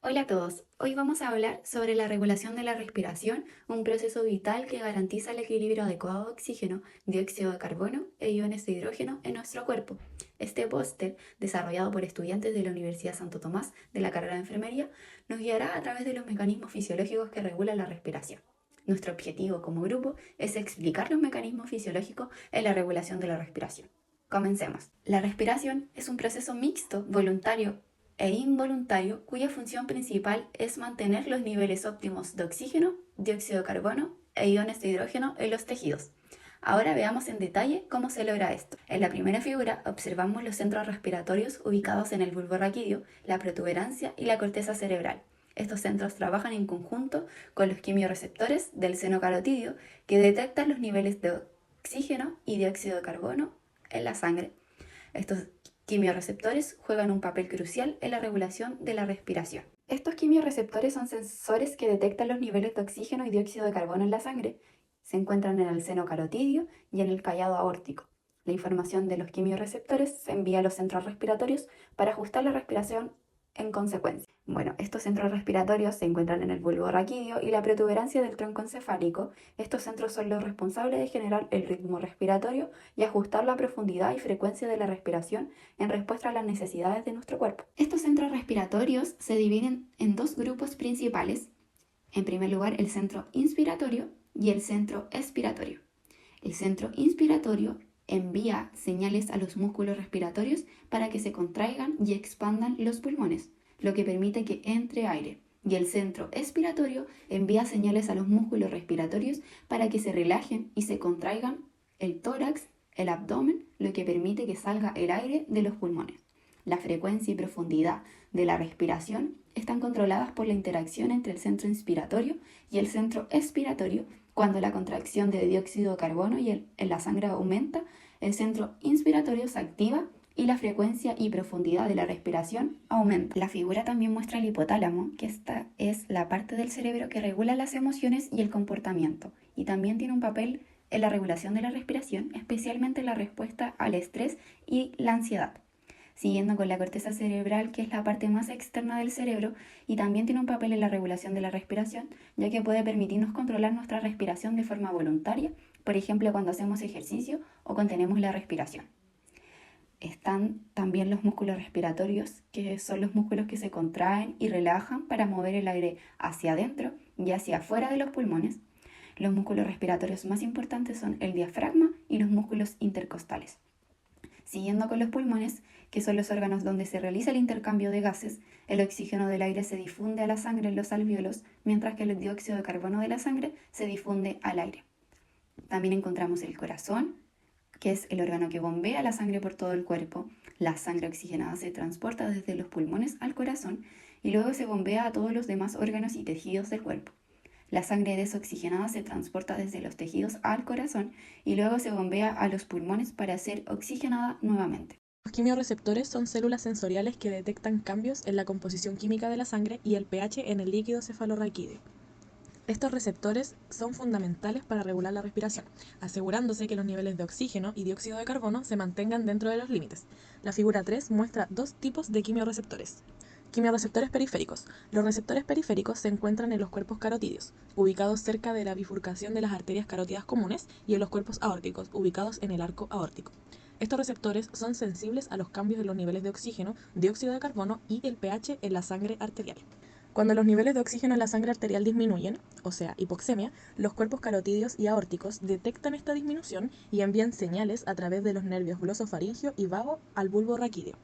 Hola a todos, hoy vamos a hablar sobre la regulación de la respiración, un proceso vital que garantiza el equilibrio adecuado de oxígeno, dióxido de carbono e iones de hidrógeno en nuestro cuerpo. Este póster, desarrollado por estudiantes de la Universidad Santo Tomás de la carrera de enfermería, nos guiará a través de los mecanismos fisiológicos que regulan la respiración. Nuestro objetivo como grupo es explicar los mecanismos fisiológicos en la regulación de la respiración. Comencemos. La respiración es un proceso mixto, voluntario e involuntario cuya función principal es mantener los niveles óptimos de oxígeno, dióxido de carbono e iones de hidrógeno en los tejidos. Ahora veamos en detalle cómo se logra esto. En la primera figura observamos los centros respiratorios ubicados en el bulbo raquídeo, la protuberancia y la corteza cerebral. Estos centros trabajan en conjunto con los quimiorreceptores del seno carotídeo que detectan los niveles de oxígeno y dióxido de carbono en la sangre. Estos quimiorreceptores juegan un papel crucial en la regulación de la respiración. Estos quimiorreceptores son sensores que detectan los niveles de oxígeno y dióxido de carbono en la sangre. Se encuentran en el seno carotídeo y en el callado aórtico. La información de los quimiorreceptores se envía a los centros respiratorios para ajustar la respiración en consecuencia. Bueno, estos centros respiratorios se encuentran en el bulbo raquídeo y la protuberancia del tronco encefálico. Estos centros son los responsables de generar el ritmo respiratorio y ajustar la profundidad y frecuencia de la respiración en respuesta a las necesidades de nuestro cuerpo. Estos centros respiratorios se dividen en dos grupos principales. En primer lugar, el centro inspiratorio y el centro expiratorio. El centro inspiratorio envía señales a los músculos respiratorios para que se contraigan y expandan los pulmones, lo que permite que entre aire. Y el centro expiratorio envía señales a los músculos respiratorios para que se relajen y se contraigan el tórax, el abdomen, lo que permite que salga el aire de los pulmones. La frecuencia y profundidad de la respiración están controladas por la interacción entre el centro inspiratorio y el centro expiratorio. Cuando la contracción de dióxido de carbono en la sangre aumenta, el centro inspiratorio se activa y la frecuencia y profundidad de la respiración aumenta. La figura también muestra el hipotálamo, que esta es la parte del cerebro que regula las emociones y el comportamiento, y también tiene un papel en la regulación de la respiración, especialmente en la respuesta al estrés y la ansiedad. Siguiendo con la corteza cerebral, que es la parte más externa del cerebro y también tiene un papel en la regulación de la respiración, ya que puede permitirnos controlar nuestra respiración de forma voluntaria, por ejemplo cuando hacemos ejercicio o contenemos la respiración. Están también los músculos respiratorios, que son los músculos que se contraen y relajan para mover el aire hacia adentro y hacia afuera de los pulmones. Los músculos respiratorios más importantes son el diafragma y los músculos intercostales. Siguiendo con los pulmones, que son los órganos donde se realiza el intercambio de gases, el oxígeno del aire se difunde a la sangre en los alvéolos, mientras que el dióxido de carbono de la sangre se difunde al aire. También encontramos el corazón, que es el órgano que bombea la sangre por todo el cuerpo. La sangre oxigenada se transporta desde los pulmones al corazón y luego se bombea a todos los demás órganos y tejidos del cuerpo. La sangre desoxigenada se transporta desde los tejidos al corazón y luego se bombea a los pulmones para ser oxigenada nuevamente. Los quimiorreceptores son células sensoriales que detectan cambios en la composición química de la sangre y el pH en el líquido cefalorraquídeo. Estos receptores son fundamentales para regular la respiración, asegurándose que los niveles de oxígeno y dióxido de carbono se mantengan dentro de los límites. La figura 3 muestra dos tipos de quimiorreceptores. Quimiorreceptores periféricos. Los receptores periféricos se encuentran en los cuerpos carotídeos, ubicados cerca de la bifurcación de las arterias carótidas comunes, y en los cuerpos aórticos, ubicados en el arco aórtico. Estos receptores son sensibles a los cambios en los niveles de oxígeno, dióxido de carbono y el pH en la sangre arterial. Cuando los niveles de oxígeno en la sangre arterial disminuyen, o sea, hipoxemia, los cuerpos carotídeos y aórticos detectan esta disminución y envían señales a través de los nervios glosofaringio y vago al bulbo raquídeo.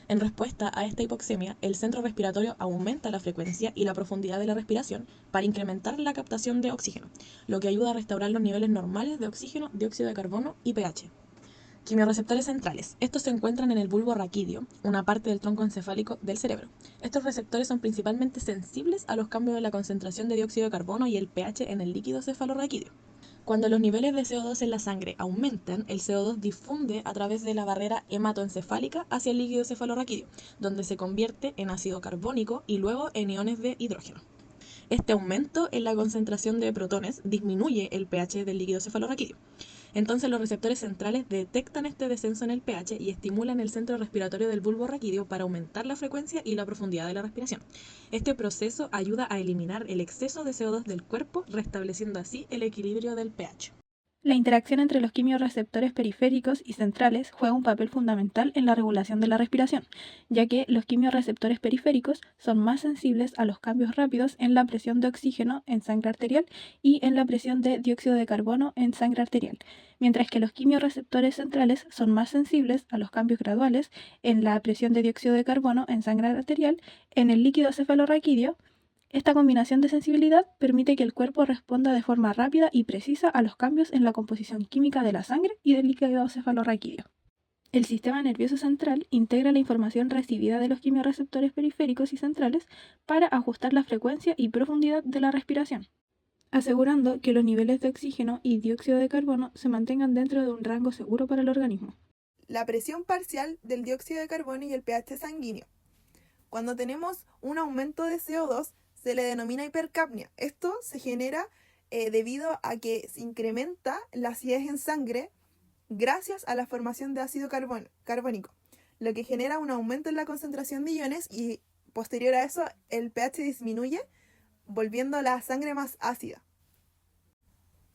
En respuesta a esta hipoxemia, el centro respiratorio aumenta la frecuencia y la profundidad de la respiración para incrementar la captación de oxígeno, lo que ayuda a restaurar los niveles normales de oxígeno, dióxido de carbono y pH. Quimiorreceptores centrales. Estos se encuentran en el bulbo raquídeo, una parte del tronco encefálico del cerebro. Estos receptores son principalmente sensibles a los cambios en la concentración de dióxido de carbono y el pH en el líquido cefalorraquídeo. Cuando los niveles de CO2 en la sangre aumentan, el CO2 difunde a través de la barrera hematoencefálica hacia el líquido cefalorraquídeo, donde se convierte en ácido carbónico y luego en iones de hidrógeno. Este aumento en la concentración de protones disminuye el pH del líquido cefalorraquídeo. Entonces los receptores centrales detectan este descenso en el pH y estimulan el centro respiratorio del bulbo raquídeo para aumentar la frecuencia y la profundidad de la respiración. Este proceso ayuda a eliminar el exceso de CO2 del cuerpo, restableciendo así el equilibrio del pH. La interacción entre los quimiorreceptores periféricos y centrales juega un papel fundamental en la regulación de la respiración, ya que los quimiorreceptores periféricos son más sensibles a los cambios rápidos en la presión de oxígeno en sangre arterial y en la presión de dióxido de carbono en sangre arterial, mientras que los quimiorreceptores centrales son más sensibles a los cambios graduales en la presión de dióxido de carbono en sangre arterial, en el líquido cefalorraquídeo. Esta combinación de sensibilidad permite que el cuerpo responda de forma rápida y precisa a los cambios en la composición química de la sangre y del líquido cefalorraquídeo. El sistema nervioso central integra la información recibida de los quimiorreceptores periféricos y centrales para ajustar la frecuencia y profundidad de la respiración, asegurando que los niveles de oxígeno y dióxido de carbono se mantengan dentro de un rango seguro para el organismo. La presión parcial del dióxido de carbono y el pH sanguíneo. Cuando tenemos un aumento de CO2, se le denomina hipercapnia. Esto se genera debido a que se incrementa la acidez en sangre gracias a la formación de ácido carbónico, lo que genera un aumento en la concentración de iones y posterior a eso el pH disminuye, volviendo la sangre más ácida.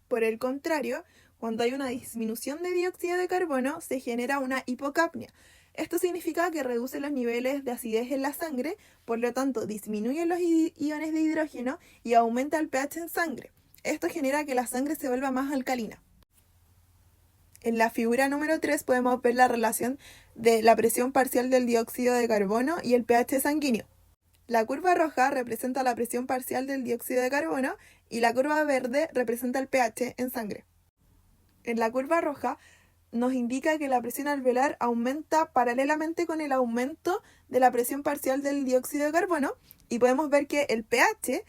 Por el contrario, cuando hay una disminución de dióxido de carbono, se genera una hipocapnia. Esto significa que reduce los niveles de acidez en la sangre, por lo tanto disminuye los iones de hidrógeno y aumenta el pH en sangre. Esto genera que la sangre se vuelva más alcalina. En la figura número 3 podemos ver la relación de la presión parcial del dióxido de carbono y el pH sanguíneo. La curva roja representa la presión parcial del dióxido de carbono y la curva verde representa el pH en sangre. En la curva roja nos indica que la presión alveolar aumenta paralelamente con el aumento de la presión parcial del dióxido de carbono y podemos ver que el pH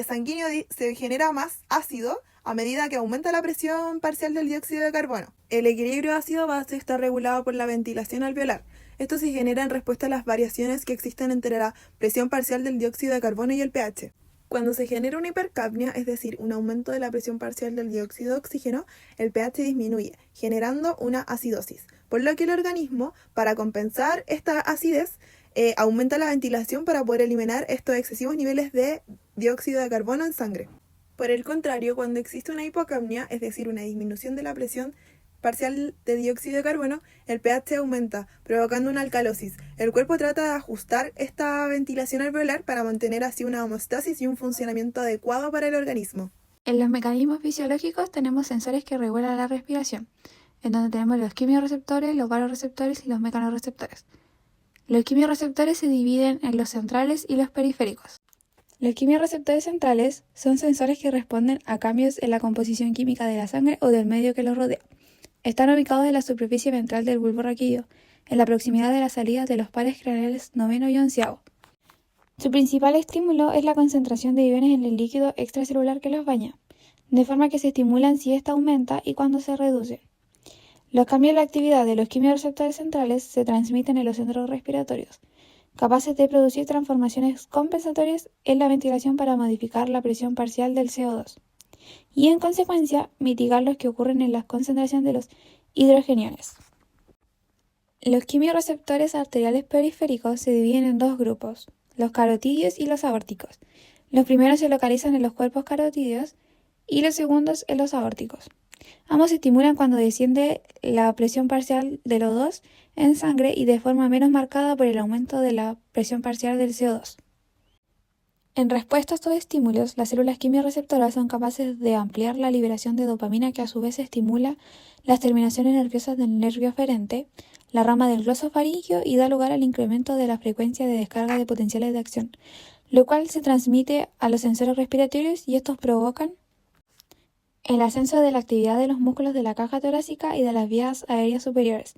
sanguíneo se genera más ácido a medida que aumenta la presión parcial del dióxido de carbono. El equilibrio ácido-base está regulado por la ventilación alveolar. Esto se genera en respuesta a las variaciones que existen entre la presión parcial del dióxido de carbono y el pH. Cuando se genera una hipercapnia, es decir, un aumento de la presión parcial del dióxido de oxígeno, el pH disminuye, generando una acidosis, por lo que el organismo, para compensar esta acidez, aumenta la ventilación para poder eliminar estos excesivos niveles de dióxido de carbono en sangre. Por el contrario, cuando existe una hipocapnia, es decir, una disminución de la presión parcial de dióxido de carbono, el pH aumenta, provocando una alcalosis. El cuerpo trata de ajustar esta ventilación alveolar para mantener así una homeostasis y un funcionamiento adecuado para el organismo. En los mecanismos fisiológicos tenemos sensores que regulan la respiración, en donde tenemos los quimiorreceptores, los vasoreceptores y los mecanorreceptores. Los quimiorreceptores se dividen en los centrales y los periféricos. Los quimiorreceptores centrales son sensores que responden a cambios en la composición química de la sangre o del medio que los rodea. Están ubicados en la superficie ventral del bulbo raquídeo, en la proximidad de las salidas de los pares craneales noveno y onceavo. Su principal estímulo es la concentración de iones en el líquido extracelular que los baña, de forma que se estimulan si ésta aumenta y cuando se reduce. Los cambios en la actividad de los quimiorreceptores centrales se transmiten en los centros respiratorios, capaces de producir transformaciones compensatorias en la ventilación para modificar la presión parcial del CO2. Y en consecuencia mitigar los que ocurren en la concentración de los hidrogeniones. Los quimiorreceptores arteriales periféricos se dividen en dos grupos, los carotídeos y los aórticos. Los primeros se localizan en los cuerpos carotídeos y los segundos en los aórticos. Ambos se estimulan cuando desciende la presión parcial del O2 en sangre y de forma menos marcada por el aumento de la presión parcial del CO2. En respuesta a estos estímulos, las células quimiorreceptoras son capaces de ampliar la liberación de dopamina que a su vez estimula las terminaciones nerviosas del nervio aferente, la rama del glosofaringio y da lugar al incremento de la frecuencia de descarga de potenciales de acción, lo cual se transmite a los sensores respiratorios y estos provocan el ascenso de la actividad de los músculos de la caja torácica y de las vías aéreas superiores,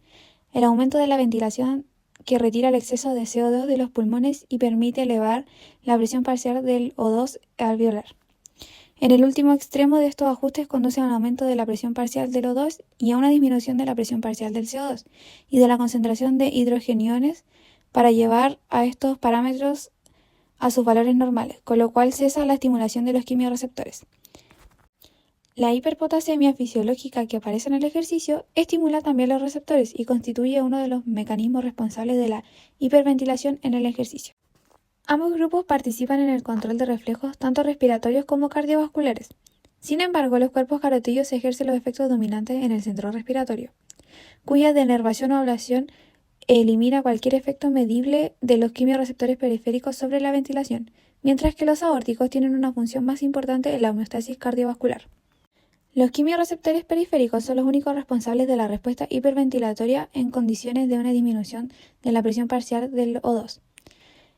el aumento de la ventilación que retira el exceso de CO2 de los pulmones y permite elevar la presión parcial del O2 alveolar. En el último extremo de estos ajustes conduce a un aumento de la presión parcial del O2 y a una disminución de la presión parcial del CO2 y de la concentración de hidrogeniones para llevar a estos parámetros a sus valores normales, con lo cual cesa la estimulación de los quimiorreceptores. La hiperpotasemia fisiológica que aparece en el ejercicio estimula también los receptores y constituye uno de los mecanismos responsables de la hiperventilación en el ejercicio. Ambos grupos participan en el control de reflejos tanto respiratorios como cardiovasculares. Sin embargo, los cuerpos carotídeos ejercen los efectos dominantes en el centro respiratorio, cuya denervación o ablación elimina cualquier efecto medible de los quimiorreceptores periféricos sobre la ventilación, mientras que los aórticos tienen una función más importante en la homeostasis cardiovascular. Los quimiorreceptores periféricos son los únicos responsables de la respuesta hiperventilatoria en condiciones de una disminución de la presión parcial del O2,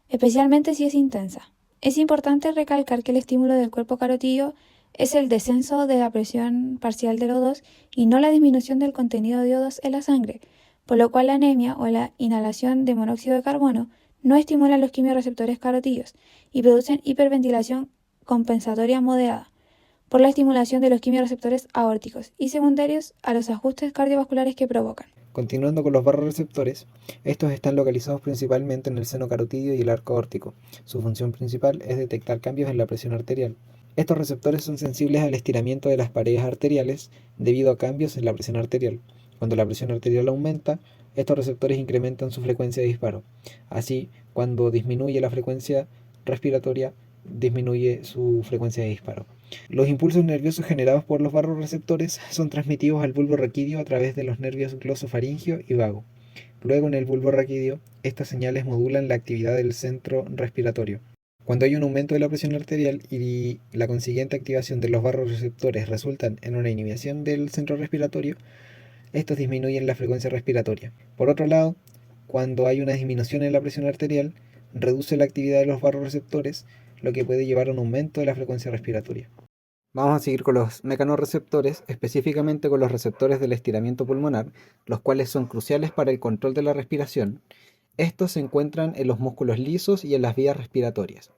especialmente si es intensa. Es importante recalcar que el estímulo del cuerpo carotídeo es el descenso de la presión parcial del O2 y no la disminución del contenido de O2 en la sangre, por lo cual la anemia o la inhalación de monóxido de carbono no estimulan los quimiorreceptores carotídeos y producen hiperventilación compensatoria moderada por la estimulación de los quimiorreceptores aórticos y secundarios a los ajustes cardiovasculares que provocan. Continuando con los barroreceptores, estos están localizados principalmente en el seno carotídeo y el arco aórtico. Su función principal es detectar cambios en la presión arterial. Estos receptores son sensibles al estiramiento de las paredes arteriales debido a cambios en la presión arterial. Cuando la presión arterial aumenta, estos receptores incrementan su frecuencia de disparo. Así, cuando disminuye la frecuencia respiratoria, disminuye su frecuencia de disparo. Los impulsos nerviosos generados por los barroreceptores son transmitidos al bulbo raquídeo a través de los nervios glosofaringio y vago. Luego, en el bulbo raquídeo, estas señales modulan la actividad del centro respiratorio. Cuando hay un aumento de la presión arterial y la consiguiente activación de los barroreceptores resultan en una inhibición del centro respiratorio, estos disminuyen la frecuencia respiratoria. Por otro lado, cuando hay una disminución en la presión arterial, reduce la actividad de los barroreceptores, lo que puede llevar a un aumento de la frecuencia respiratoria. Vamos a seguir con los mecanorreceptores, específicamente con los receptores del estiramiento pulmonar, los cuales son cruciales para el control de la respiración. Estos se encuentran en los músculos lisos y en las vías respiratorias.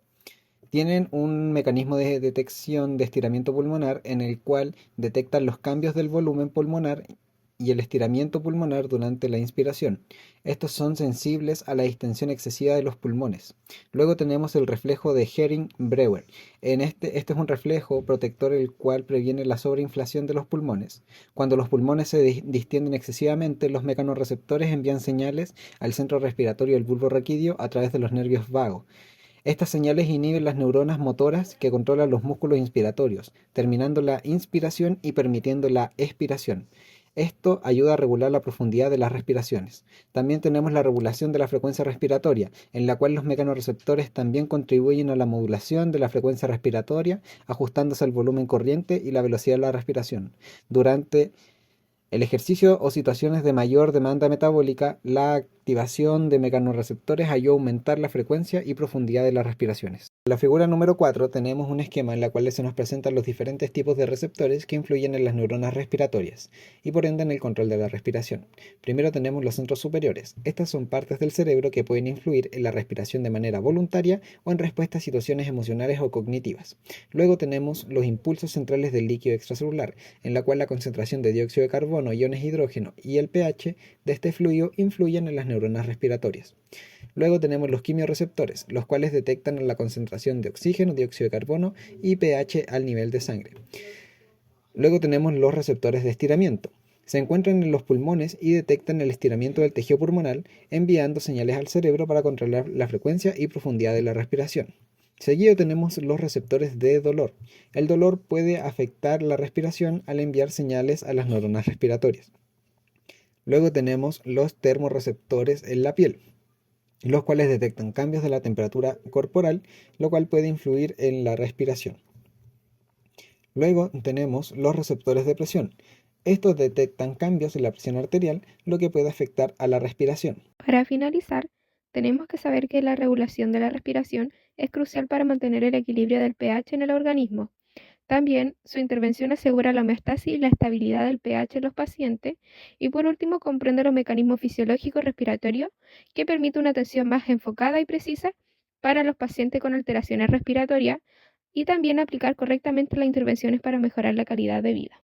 Tienen un mecanismo de detección de estiramiento pulmonar en el cual detectan los cambios del volumen pulmonar y el estiramiento pulmonar durante la inspiración. Estos son sensibles a la distensión excesiva de los pulmones. Luego tenemos el reflejo de Hering-Breuer. Este es un reflejo protector el cual previene la sobreinflación de los pulmones. Cuando los pulmones se distienden excesivamente, los mecanorreceptores envían señales al centro respiratorio del bulbo raquídeo a través de los nervios vagos. Estas señales inhiben las neuronas motoras que controlan los músculos inspiratorios, terminando la inspiración y permitiendo la expiración. Esto ayuda a regular la profundidad de las respiraciones. También tenemos la regulación de la frecuencia respiratoria, en la cual los mecanorreceptores también contribuyen a la modulación de la frecuencia respiratoria, ajustándose al volumen corriente y la velocidad de la respiración. Durante el ejercicio o situaciones de mayor demanda metabólica, la activación de mecanorreceptores ayuda a aumentar la frecuencia y profundidad de las respiraciones. En la figura número 4 tenemos un esquema en la cual se nos presentan los diferentes tipos de receptores que influyen en las neuronas respiratorias y por ende en el control de la respiración. Primero tenemos los centros superiores. Estas son partes del cerebro que pueden influir en la respiración de manera voluntaria o en respuesta a situaciones emocionales o cognitivas. Luego tenemos los impulsos centrales del líquido extracelular, en la cual la concentración de dióxido de carbono, iones de hidrógeno y el pH de este fluido influyen en las neuronas respiratorias. Luego tenemos los quimiorreceptores, los cuales detectan la concentración de oxígeno, dióxido de carbono y pH al nivel de sangre. Luego tenemos los receptores de estiramiento. Se encuentran en los pulmones y detectan el estiramiento del tejido pulmonar, enviando señales al cerebro para controlar la frecuencia y profundidad de la respiración. Seguido tenemos los receptores de dolor. El dolor puede afectar la respiración al enviar señales a las neuronas respiratorias. Luego tenemos los termorreceptores en la piel, los cuales detectan cambios de la temperatura corporal, lo cual puede influir en la respiración. Luego tenemos los receptores de presión. Estos detectan cambios en la presión arterial, lo que puede afectar a la respiración. Para finalizar, tenemos que saber que la regulación de la respiración es crucial para mantener el equilibrio del pH en el organismo. También, su intervención asegura la homeostasis y la estabilidad del pH en los pacientes. Y por último, comprende los mecanismos fisiológicos respiratorios que permiten una atención más enfocada y precisa para los pacientes con alteraciones respiratorias y también aplicar correctamente las intervenciones para mejorar la calidad de vida.